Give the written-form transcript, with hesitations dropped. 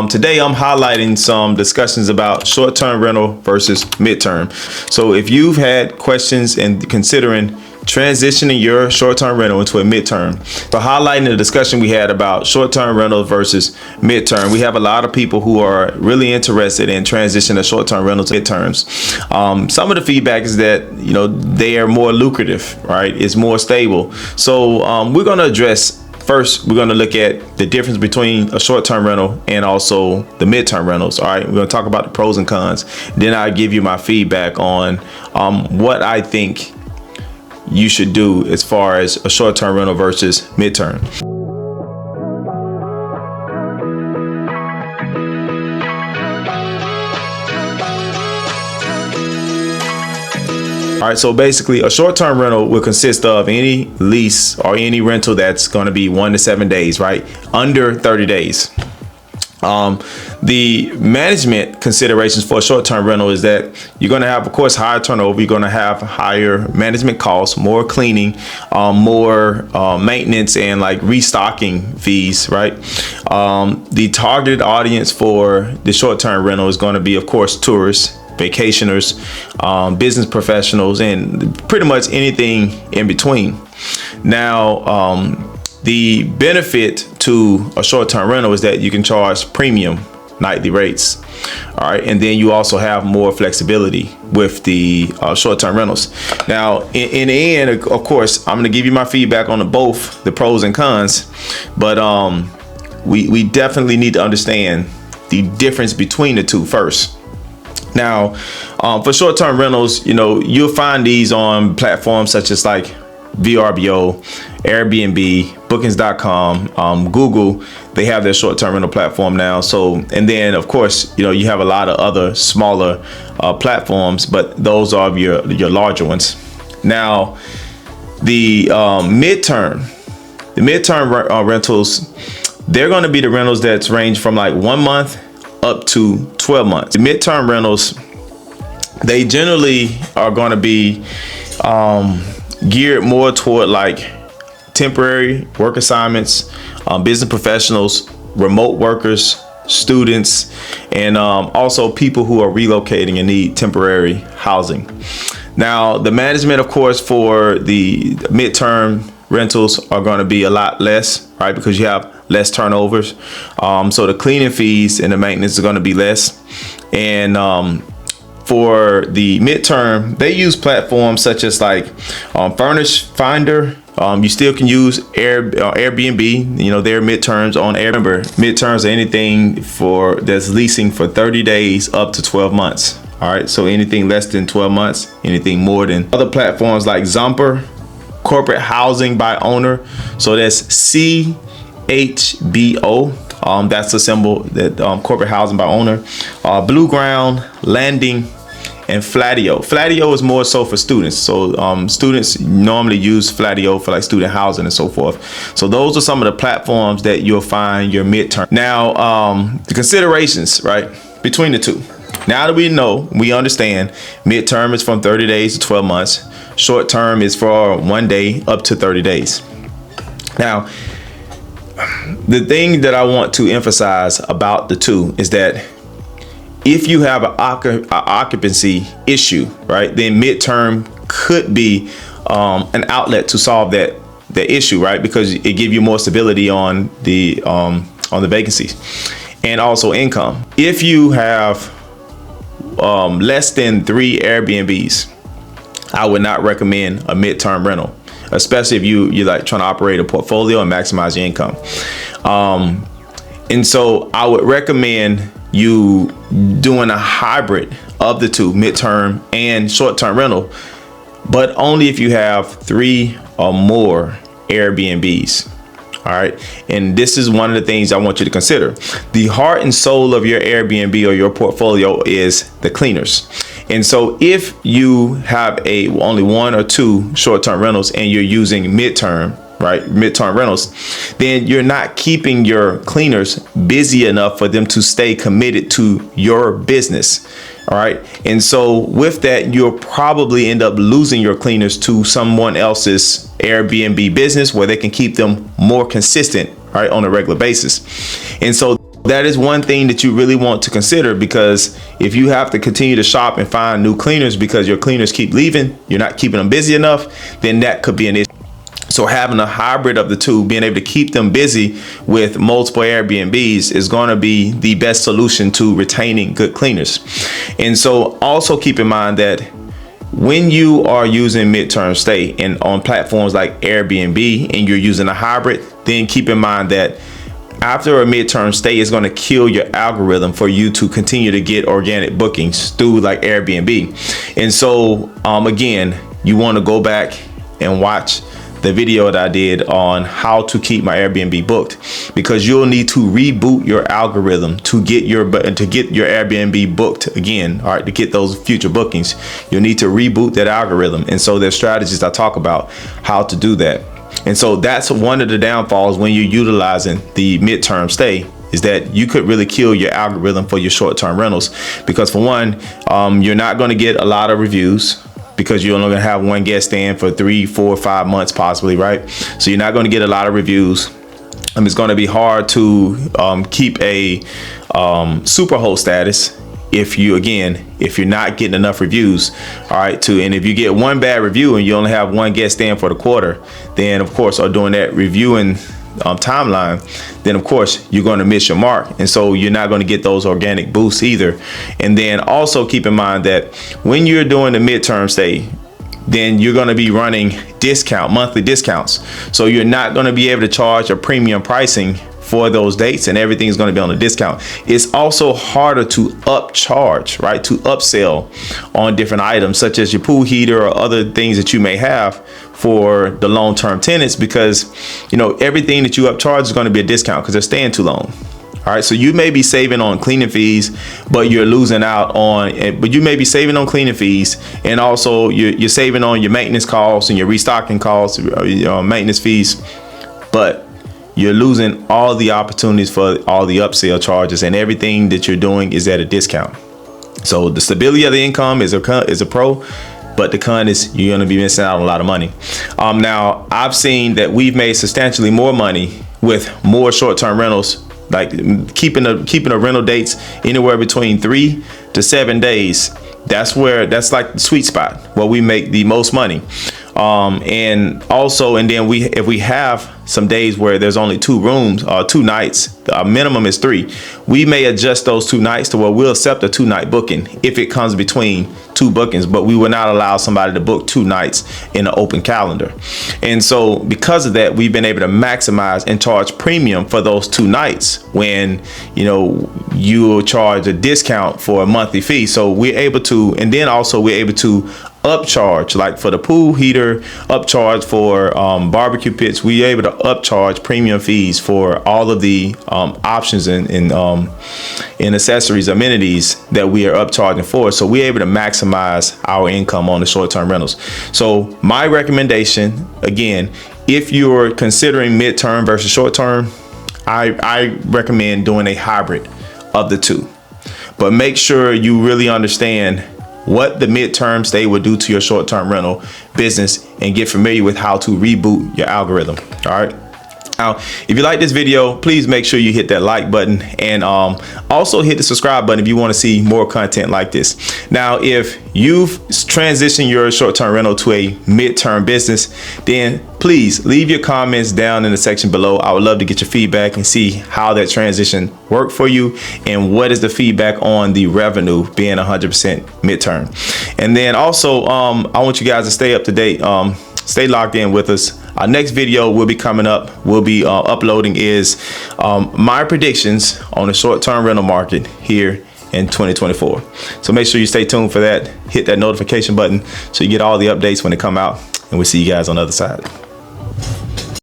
Today I'm highlighting some discussions about short-term rental versus midterm. So if you've had questions and considering transitioning your short-term rental into a midterm, so highlighting the discussion we had about short-term rental versus midterm, we have a lot of people who are really interested in transitioning a short-term rental to midterms. Some of the feedback is that they are more lucrative, right? It's more stable. So we're going to address. First, we're going to look at the difference between a short-term rental and also the midterm rentals. All right, we're going to talk about the pros and cons. Then I'll give you my feedback on what I think you should do as far as a short-term rental versus midterm. All right, so basically a short-term rental will consist of any lease or any rental that's going to be 1 to 7 days, right? Under 30 days. The management considerations for a short-term rental is that you're going to have, of course, higher turnover. You're going to have higher management costs, more cleaning, more maintenance, and like restocking fees, right? The targeted audience for the short-term rental is going to be, of course, tourists, vacationers, business professionals, and pretty much anything in between. Now, the benefit to a short-term rental is that you can charge premium nightly rates. All right, and then you also have more flexibility with the short-term rentals. Now, in the end, of course, I'm going to give you my feedback on both the pros and cons, but we definitely need to understand the difference between the two first. Now, for short-term rentals, you'll find these on platforms such as like VRBO, Airbnb, Bookings.com, Google. They have their short-term rental platform now. So, and then of course, you have a lot of other smaller platforms, but those are your larger ones. Now, the midterm rentals, they're going to be the rentals that's range from like 1 month up to 12 months. The midterm rentals, they generally are going to be geared more toward like temporary work assignments, business professionals, remote workers, students, and also people who are relocating and need temporary housing. Now, the management, of course, for the midterm rentals are going to be a lot less, right? Because you have less turnovers. So the cleaning fees and the maintenance are going to be less. And for the midterm, they use platforms such as like Furnish Finder. You still can use Airbnb. Their midterms on Airbnb. Midterms are anything that's leasing for 30 days up to 12 months. All right. So anything less than 12 months, anything more than other platforms like Zumper, corporate housing by owner. So that's CHBO. That's the symbol that corporate housing by owner. Blue Ground, Landing, and Flatio. Flatio is more so for students. So students normally use Flatio for like student housing and so forth. So those are some of the platforms that you'll find your midterm. Now, the considerations, right, between the two. Now that we understand midterm is from 30 days to 12 months. Short term is for 1 day up to 30 days. Now, the thing that I want to emphasize about the two is that if you have an occupancy issue, right, then midterm could be an outlet to solve that issue, right, because it gives you more stability on the vacancies and also income. If you have less than 3 Airbnbs, I would not recommend a midterm rental, especially if you're like trying to operate a portfolio and maximize your income. And so I would recommend you doing a hybrid of the two, midterm and short-term rental, but only if you have 3 or more Airbnbs. All right. And this is one of the things I want you to consider. The heart and soul of your Airbnb or your portfolio is the cleaners. And so if you have only 1 or 2 short-term rentals and you're using midterm rentals, then you're not keeping your cleaners busy enough for them to stay committed to your business. All right. And so with that, you'll probably end up losing your cleaners to someone else's Airbnb business where they can keep them more consistent, right, on a regular basis. And so That is one thing that you really want to consider, because if you have to continue to shop and find new cleaners because your cleaners keep leaving, you're not keeping them busy enough, then that could be an issue. So having a hybrid of the two, being able to keep them busy with multiple Airbnbs, is going to be the best solution to retaining good cleaners. And so also keep in mind that when you are using midterm stay and on platforms like Airbnb and you're using a hybrid, then keep in mind that after a midterm stay is going to kill your algorithm for you to continue to get organic bookings through like Airbnb. And so again, you want to go back and watch the video that I did on how to keep my Airbnb booked, because you'll need to reboot your algorithm to get your Airbnb booked again. All right, to get those future bookings, you'll need to reboot that algorithm. And so there's strategies I talk about how to do that. And so that's one of the downfalls when you're utilizing the midterm stay, is that you could really kill your algorithm for your short-term rentals, because for one, you're not going to get a lot of reviews, because you're only going to have one guest staying for 3, 4, 5 months possibly, right? So you're not going to get a lot of reviews. It's going to be hard to keep a superhost status if you're not getting enough reviews. All right, and if you get one bad review and you only have one guest staying for the quarter, then of course, or doing that reviewing timeline, then of course you're going to miss your mark, and so you're not going to get those organic boosts either. And then also keep in mind that when you're doing the midterm stay, then you're going to be running monthly discounts, so you're not going to be able to charge a premium pricing for those dates, and everything's going to be on a discount. It's also harder to upcharge, right, to upsell on different items such as your pool heater or other things that you may have for the long-term tenants, because everything that you upcharge is going to be a discount because they're staying too long. All right, so you may be saving on cleaning fees, but you're losing out on. But you may be saving on cleaning fees, and also you're saving on your maintenance costs and your restocking costs, maintenance fees, but you're losing all the opportunities for all the upsell charges, and everything that you're doing is at a discount. So the stability of the income is a pro, but the con is you're going to be missing out on a lot of money. Now, I've seen that we've made substantially more money with more short-term rentals, like keeping the rental dates anywhere between 3 to 7 days. That's like the sweet spot where we make the most money. And then if we have some days where there's only 2 rooms or 2 nights, our minimum is 3, we may adjust those 2 nights to where we'll accept a 2-night booking if it comes between 2 bookings, but we will not allow somebody to book 2 nights in an open calendar. And so because of that, we've been able to maximize and charge premium for those 2 nights when you'll charge a discount for a monthly fee. So we're able to, and then also we're able to upcharge, like for the pool heater, upcharge for barbecue pits. We're able to upcharge premium fees for all of the options and accessories, amenities that we are upcharging for. So we're able to maximize our income on the short-term rentals. So my recommendation, again, if you're considering midterm versus short-term, I recommend doing a hybrid of the two. But make sure you really understand what the midterm stay will do to your short-term rental business, and get familiar with how to reboot your algorithm. All right. Now, if you like this video, please make sure you hit that like button, and also hit the subscribe button if you want to see more content like this. Now, if you've transitioned your short-term rental to a midterm business, then please leave your comments down in the section below. I would love to get your feedback and see how that transition worked for you, and what is the feedback on the revenue being 100% midterm. And then also, I want you guys to stay up to date. Stay locked in with us. Our next video will be coming up. We'll be uploading is my predictions on the short-term rental market here in 2024. So make sure you stay tuned for that. Hit that notification button so you get all the updates when they come out, and we'll see you guys on the other side.